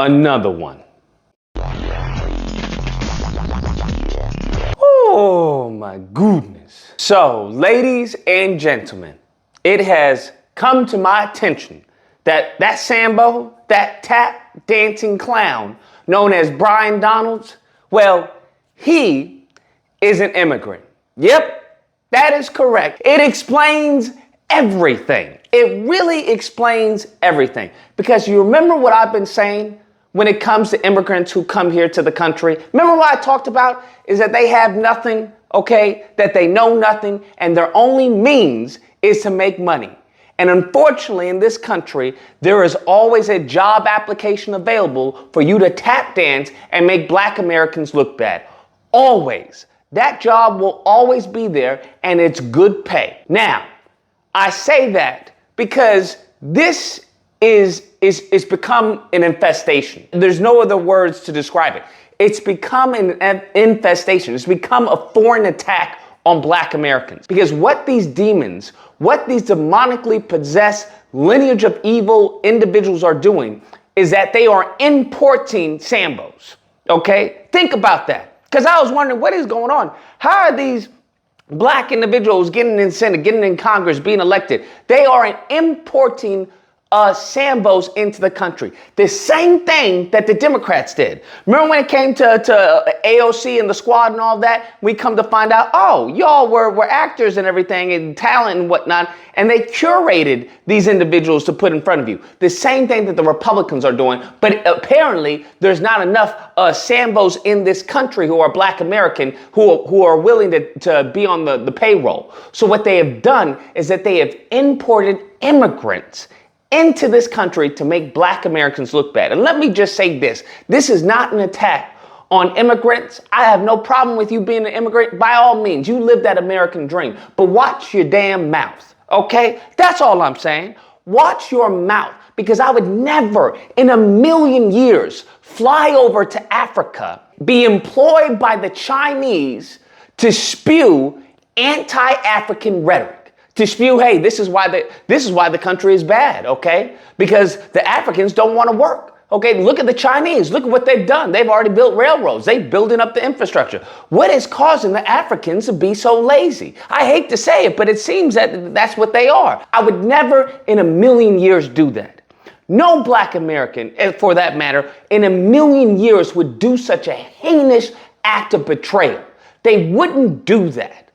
another one. Oh my goodness. So, ladies and gentlemen, it has come to my attention that Sambo, that tap dancing clown known as Bryon Donalds, well, he is an immigrant. Yep, that is correct. It explains everything. It really explains everything. Because you remember what I've been saying when it comes to immigrants who come here to the country? Remember what I talked about is that they have nothing, okay? That they know nothing, and their only means is to make money. And unfortunately, in this country, there is always a job application available for you to tap dance and make Black Americans look bad. Always. That job will always be there, and it's good pay. Now, I say that because this is become an infestation. There's no other words to describe it. It's become an infestation. It's become a foreign attack on Black Americans. Because what these demons, what these demonically possessed lineage of evil individuals are doing is that they are importing Sambos. Okay? Think about that. Because I was wondering, what is going on? How are these Black individuals getting in Senate, getting in Congress, being elected? They are importing Sambos into the country. The same thing that the Democrats did. Remember when it came to AOC and the squad and all that? We come to find out, oh, y'all were actors and everything and talent and whatnot, and they curated these individuals to put in front of you. The same thing that the Republicans are doing, but apparently there's not enough Sambos in this country who are Black American who are willing to be on the payroll. So what they have done is that they have imported immigrants into this country to make Black Americans look bad. And let me just say this. This is not an attack on immigrants. I have no problem with you being an immigrant. By all means, you live that American dream. But watch your damn mouth, okay? That's all I'm saying. Watch your mouth. Because I would never in a million years fly over to Africa, be employed by the Chinese to spew anti-African rhetoric. To spew, hey, this is why the country is bad, okay? Because the Africans don't want to work. Okay, look at the Chinese. Look at what they've done. They've already built railroads. They're building up the infrastructure. What is causing the Africans to be so lazy? I hate to say it, but it seems that that's what they are. I would never in a million years do that. No Black American, for that matter, in a million years would do such a heinous act of betrayal. They wouldn't do that.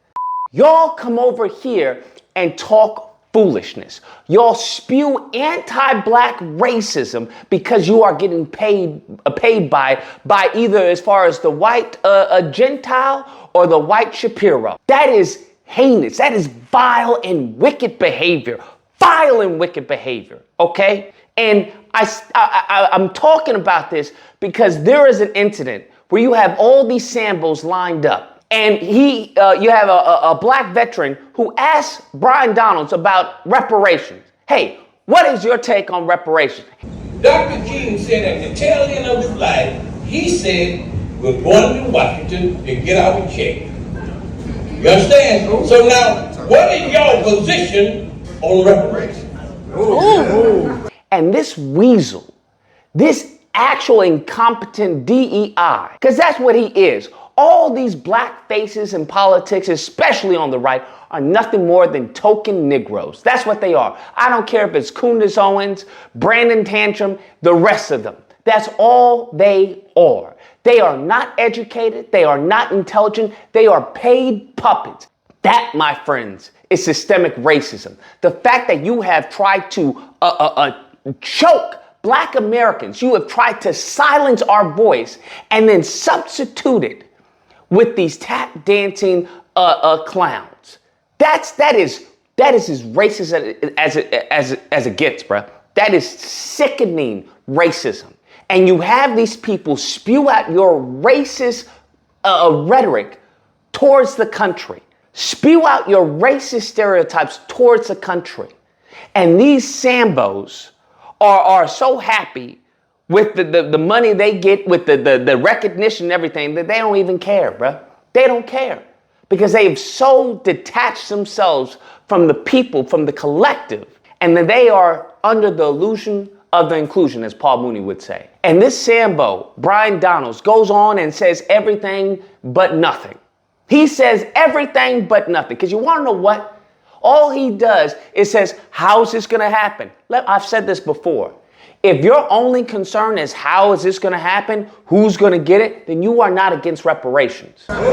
Y'all come over here and talk foolishness. Y'all spew anti-Black racism because you are getting paid by either as far as the white Gentile or the white Shapiro. That is heinous. That is vile and wicked behavior. Vile and wicked behavior. Okay? And I'm talking about this because there is an incident where you have all these Sambos lined up. And you have a Black veteran who asked Bryon Donalds about reparations. Hey, what is your take on reparations? Dr. King said at the tail end of his life, he said, we're going to Washington to get our check. You understand? So now, what is your position on reparations? Ooh. And this weasel, this actual incompetent DEI, because that's what he is. All these Black faces in politics, especially on the right, are nothing more than token Negroes. That's what they are. I don't care if it's Candace Owens, Brandon Tantrum, the rest of them. That's all they are. They are not educated. They are not intelligent. They are paid puppets. That, my friends, is systemic racism. The fact that you have tried to choke Black Americans, you have tried to silence our voice and then substitute it with these tap dancing clowns. That is as racist as it gets, bro. That is sickening racism. And you have these people spew out your racist rhetoric towards the country. Spew out your racist stereotypes towards the country. And these Sambos are so happy with the money they get, with the recognition and everything, that they don't even care, bro. They don't care. Because they've so detached themselves from the people, from the collective, and that they are under the illusion of the inclusion, as Paul Mooney would say. And this Sambo, Bryon Donalds, goes on and says everything but nothing. He says everything but nothing. Because you want to know what? All he does is says, how's this going to happen? I've said this before. If your only concern is how is this going to happen, who's going to get it, then you are not against reparations. Thank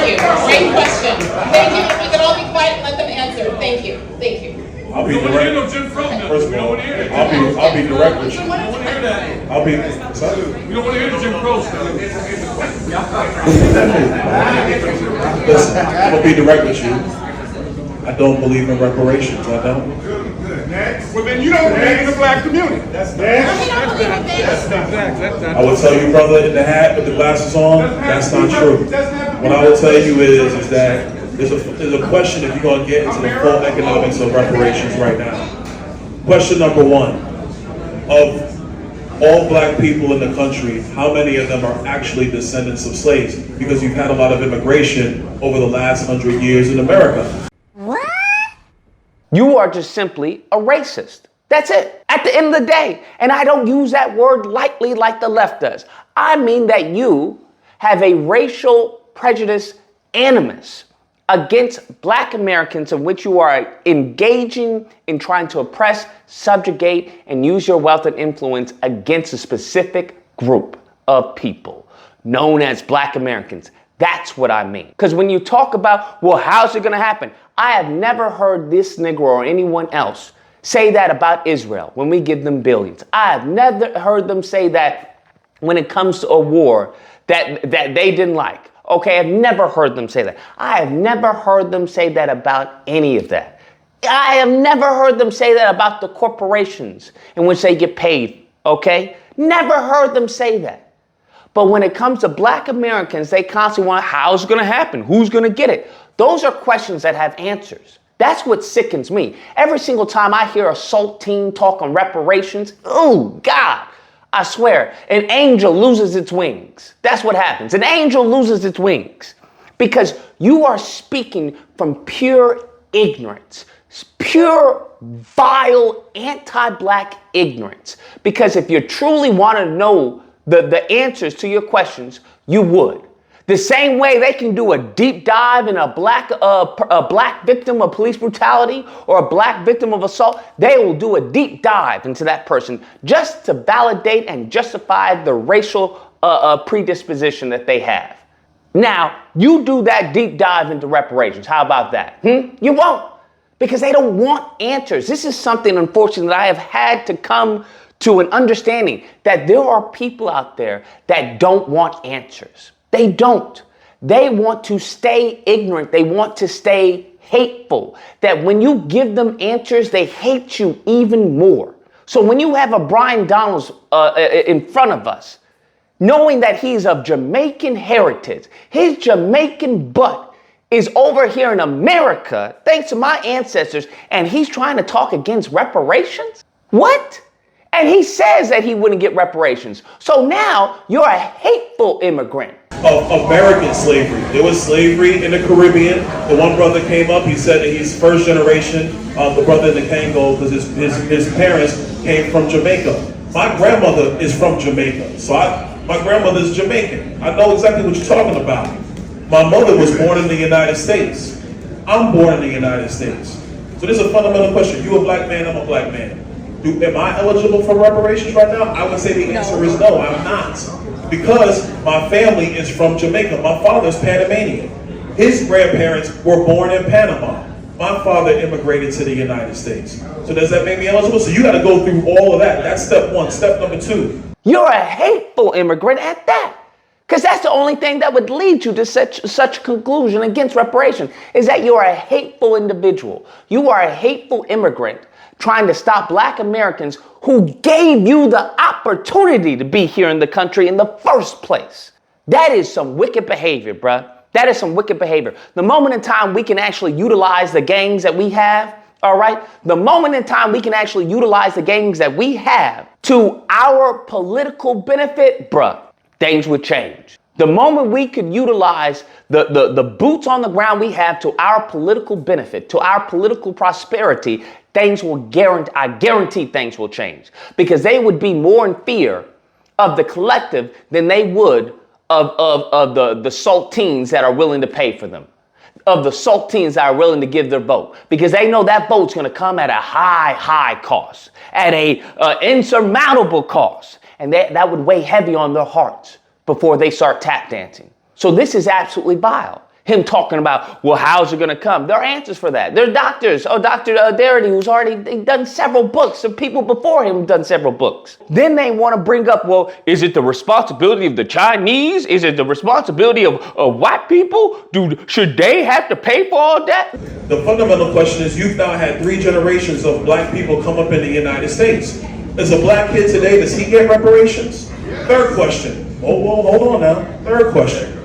you. Great question. Thank you. If we can all be quiet and let them answer. Thank you. Thank you. I'll be direct. First of all, I'll be direct with you. I'll be. We don't want to hear the Jim Crow stuff. Listen, I'm gonna be direct with you. I don't believe in reparations. I don't. Well, then you don't believe in the black community. That's I will tell you, brother, in the hat with the glasses on, that's not true. What I will tell you is that there's a question if you're going to get into the full economics of reparations right now. Question number one, of all black people in the country, how many of them are actually descendants of slaves? Because you've had a lot of immigration over the last 100 years in America. What? You are just simply a racist. That's it. At the end of the day, and I don't use that word lightly like the left does. I mean that you have a racial prejudice animus against black Americans in which you are engaging in trying to oppress, subjugate, and use your wealth and influence against a specific group of people known as black Americans. That's what I mean. Because when you talk about, well, how's it going to happen? I have never heard this Negro or anyone else say that about Israel when we give them billions. I have never heard them say that when it comes to a war that they didn't like. Okay, I've never heard them say that. I have never heard them say that about any of that. I have never heard them say that about the corporations in which they get paid. Okay, never heard them say that. But when it comes to black Americans, they constantly want, how's it going to happen? Who's going to get it? Those are questions that have answers. That's what sickens me. Every single time I hear a SALT team talk on reparations, oh, God, I swear, an angel loses its wings. That's what happens. An angel loses its wings because you are speaking from pure ignorance, pure, vile, anti-black ignorance. Because if you truly want to know the answers to your questions, you would. The same way they can do a deep dive in a black victim of police brutality or a black victim of assault, they will do a deep dive into that person just to validate and justify the racial predisposition that they have. Now, you do that deep dive into reparations. How about that? You won't, because they don't want answers. This is something, unfortunately, that I have had to come to an understanding that there are people out there that don't want answers. They don't. They want to stay ignorant. They want to stay hateful. That when you give them answers, they hate you even more. So when you have a Bryon Donalds in front of us, knowing that he's of Jamaican heritage, his Jamaican butt is over here in America, thanks to my ancestors, and he's trying to talk against reparations? What? And he says that he wouldn't get reparations. So now you're a hateful immigrant. American slavery. There was slavery in the Caribbean. The one brother came up, he said that he's first generation, the brother in the Congo, because his parents came from Jamaica. My grandmother is from Jamaica, so my grandmother's Jamaican. I know exactly what you're talking about. My mother was born in the United States. I'm born in the United States. So this is a fundamental question. You a black man, I'm a black man. Am I eligible for reparations right now? I would say the answer is no, I'm not. Because my family is from Jamaica. My father's Panamanian. His grandparents were born in Panama. My father immigrated to the United States. So does that make me eligible? So you got to go through all of that. That's step one. Step number two. You're a hateful immigrant at that. Because that's the only thing that would lead you to such a conclusion against reparations, is that you are a hateful individual. You are a hateful immigrant trying to stop black Americans who gave you the opportunity to be here in the country in the first place. That is some wicked behavior, bruh. That is some wicked behavior. The moment in time we can actually utilize the gangs that we have, all right? The moment in time we can actually utilize the gangs that we have to our political benefit, bruh, things would change. The moment we could utilize the boots on the ground we have to our political benefit, to our political prosperity, I guarantee things will change, because they would be more in fear of the collective than they would of the saltines that are willing to pay for them, of the saltines that are willing to give their vote, because they know that vote's going to come at a high cost, at a insurmountable cost, and that would weigh heavy on their hearts before they start tap dancing. So this is absolutely vile. Him talking about, well, how's it going to come? There are answers for that. There are doctors. Oh, Dr. Darity, who's already done several books. Some people before him have done several books. Then they want to bring up, well, is it the responsibility of the Chinese? Is it the responsibility of white people? Should they have to pay for all that? The fundamental question is, you've now had 3 generations of black people come up in the United States. As a black kid today, does he get reparations? Third question. Oh, hold on now. Third question.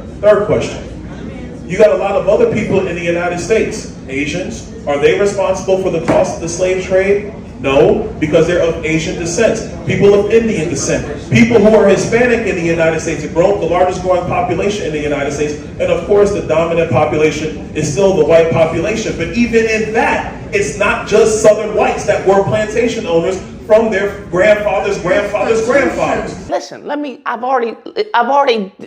You got a lot of other people in the United States. Asians, are they responsible for the cost of the slave trade? No, because they're of Asian descent. People of Indian descent. People who are Hispanic in the United States, the largest growing population in the United States. And of course, the dominant population is still the white population. But even in that, it's not just Southern whites that were plantation owners from their grandfathers. Listen, I've already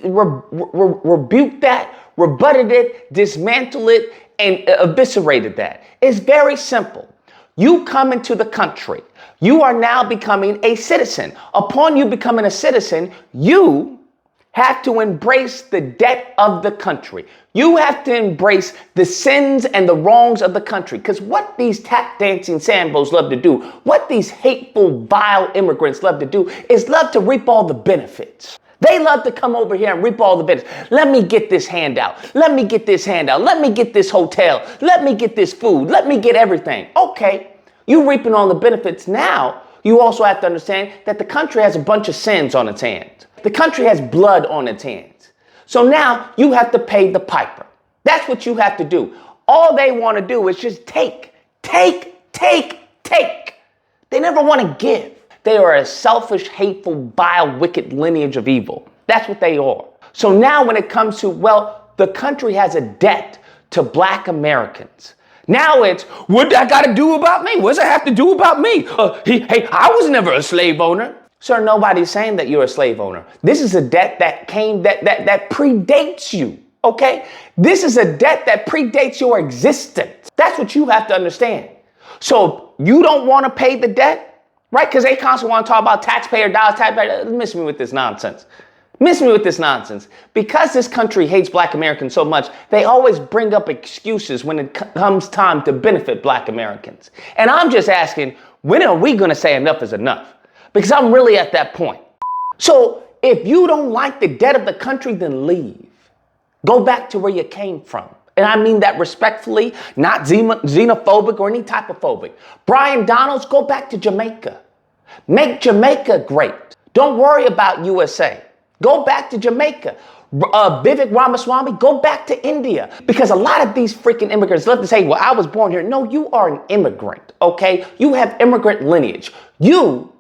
rebuked that, rebutted it, dismantled it, and eviscerated that. It's very simple. You come into the country. You are now becoming a citizen. Upon you becoming a citizen, you have to embrace the debt of the country. You have to embrace the sins and the wrongs of the country. Because what these tap dancing Sambos love to do, what these hateful, vile immigrants love to do, is love to reap all the benefits. They love to come over here and reap all the benefits. Let me get this handout. Let me get this handout. Let me get this hotel. Let me get this food. Let me get everything. Okay, you reaping all the benefits. Now, you also have to understand that the country has a bunch of sins on its hands. The country has blood on its hands. So now you have to pay the piper. That's what you have to do. All they want to do is just take. They never want to give. They are a selfish, hateful, vile, wicked lineage of evil. That's what they are. So now when it comes to, well, the country has a debt to black Americans. Now it's, what that got to do about me? What does it have to do about me? Hey, I was never a slave owner. Sir, nobody's saying that you're a slave owner. This is a debt that predates you, okay? This is a debt that predates your existence. That's what you have to understand. So you don't want to pay the debt, right? Because they constantly want to talk about taxpayer dollars, miss me with this nonsense. Because this country hates black Americans so much, they always bring up excuses when it comes time to benefit black Americans. And I'm just asking, when are we going to say enough is enough? Because I'm really at that point. So if you don't like the debt of the country, then leave. Go back to where you came from. And I mean that respectfully, not xenophobic or any type of phobic. Bryon Donalds, go back to Jamaica. Make Jamaica great. Don't worry about USA. Go back to Jamaica. Vivek Ramaswamy, go back to India. Because a lot of these freaking immigrants love to say, well, I was born here. No, you are an immigrant, okay? You have immigrant lineage. You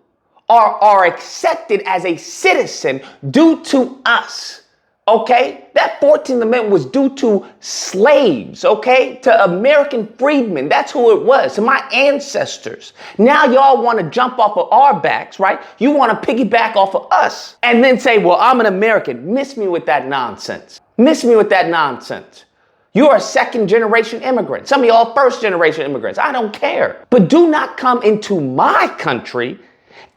are accepted as a citizen due to us, okay? That 14th Amendment was due to slaves, okay? To American freedmen. That's who it was, to my ancestors. Now y'all want to jump off of our backs, right? You want to piggyback off of us and then say, well, I'm an American. Miss me with that nonsense. You're a second-generation immigrant. Some of y'all first-generation immigrants. I don't care. But do not come into my country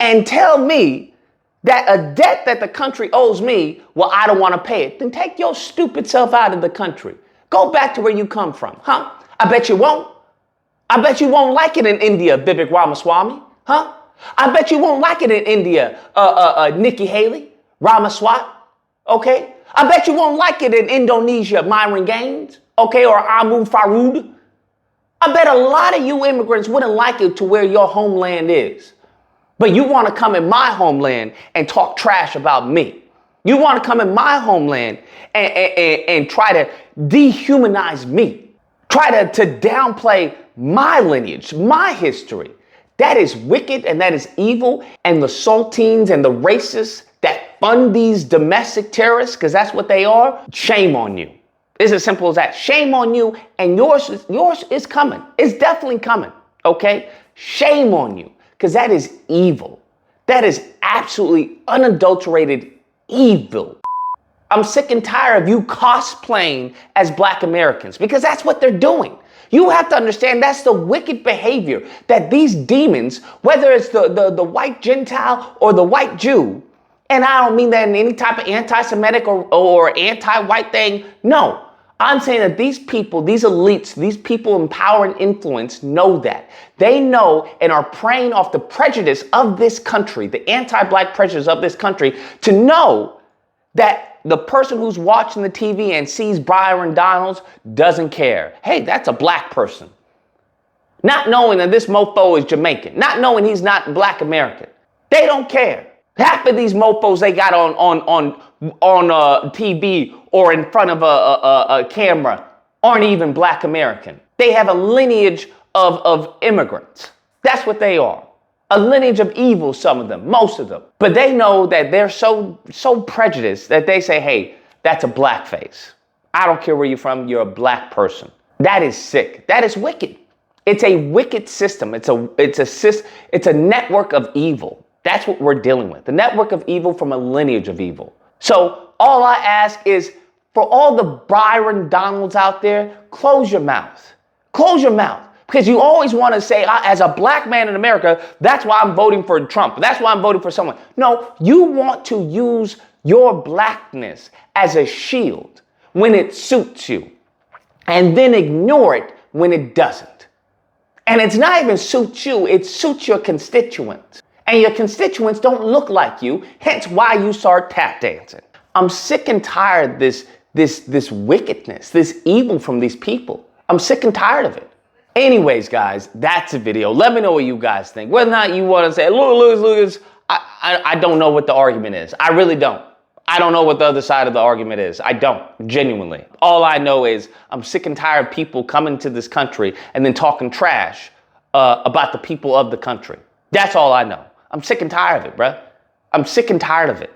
and tell me that a debt that the country owes me, well, I don't want to pay it. Then take your stupid self out of the country. Go back to where you come from, huh? I bet you won't. I bet you won't like it in India, Vivek Ramaswamy, huh? I bet you won't like it in India, Nikki Haley, Ramaswamy, okay? I bet you won't like it in Indonesia, Myron Gaines, okay, or Amu Faroud. I bet a lot of you immigrants wouldn't like it to where your homeland is. But you want to come in my homeland and talk trash about me. You want to come in my homeland and try to dehumanize me. Try to downplay my lineage, my history. That is wicked and that is evil. And the saltines and the racists that fund these domestic terrorists, because that's what they are, shame on you. It's as simple as that. Shame on you, and yours is coming. It's definitely coming, okay? Shame on you, because that is evil. That is absolutely unadulterated evil. I'm sick and tired of you cosplaying as Black Americans, because that's what they're doing. You have to understand that's the wicked behavior that these demons, whether it's the white Gentile or the white Jew, and I don't mean that in any type of anti-Semitic or anti-white thing. No, I'm saying that these people, these elites, these people in power and influence know that. They know and are preying off the prejudice of this country, the anti-Black prejudice of this country, to know that the person who's watching the TV and sees Bryon Donalds doesn't care. Hey, that's a Black person. Not knowing that this mofo is Jamaican, not knowing he's not Black American. They don't care. Half of these mofos they got on TV or in front of a camera aren't even Black American. They have a lineage of immigrants. That's what they are. A lineage of evil, some of them, most of them. But they know that they're so prejudiced that they say, hey, that's a Black face. I don't care where you're from, you're a Black person. That is sick. That is wicked. It's a wicked system. It's a network of evil. That's what we're dealing with. The network of evil from a lineage of evil. So all I ask is for all the Bryon Donalds out there, close your mouth. Close your mouth. Because you always want to say, as a Black man in America, that's why I'm voting for Trump. That's why I'm voting for someone. No, you want to use your Blackness as a shield when it suits you, and then ignore it when it doesn't. And it's not even suits you, it suits your constituents. And your constituents don't look like you, hence why you start tap dancing. I'm sick and tired of this wickedness, this evil from these people. I'm sick and tired of it. Anyways, guys, that's a video. Let me know what you guys think. Whether or not you want to say, Lucas, I don't know what the argument is. I really don't. I don't know what the other side of the argument is. I don't, genuinely. All I know is I'm sick and tired of people coming to this country and then talking trash about the people of the country. That's all I know. I'm sick and tired of it, bruh. I'm sick and tired of it.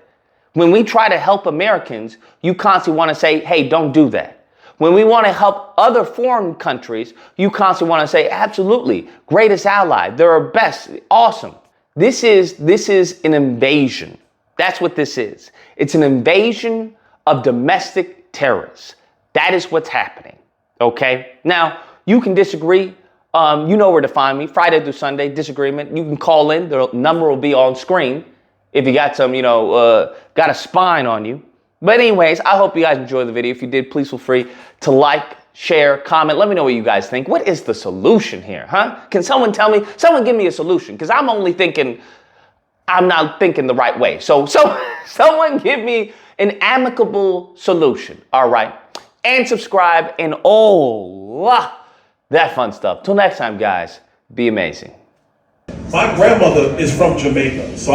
When we try to help Americans, you constantly want to say, hey, don't do that. When we want to help other foreign countries, you constantly want to say, absolutely, greatest ally, they're our best, awesome. This is an invasion. That's what this is. It's an invasion of domestic terrorists. That is what's happening, okay? Now, you can disagree. You know where to find me, Friday through Sunday, disagreement. You can call in. The number will be on screen if you got some, got a spine on you. But anyways, I hope you guys enjoyed the video. If you did, please feel free to like, share, comment. Let me know what you guys think. What is the solution here, huh? Can someone tell me? Someone give me a solution, because I'm not thinking the right way. So someone give me an amicable solution, all right? And subscribe and that fun stuff. Till next time, guys, be amazing. My grandmother is from Jamaica, so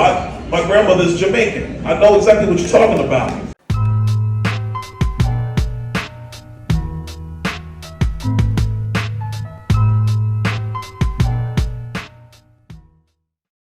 my grandmother is Jamaican. I know exactly what you're talking about.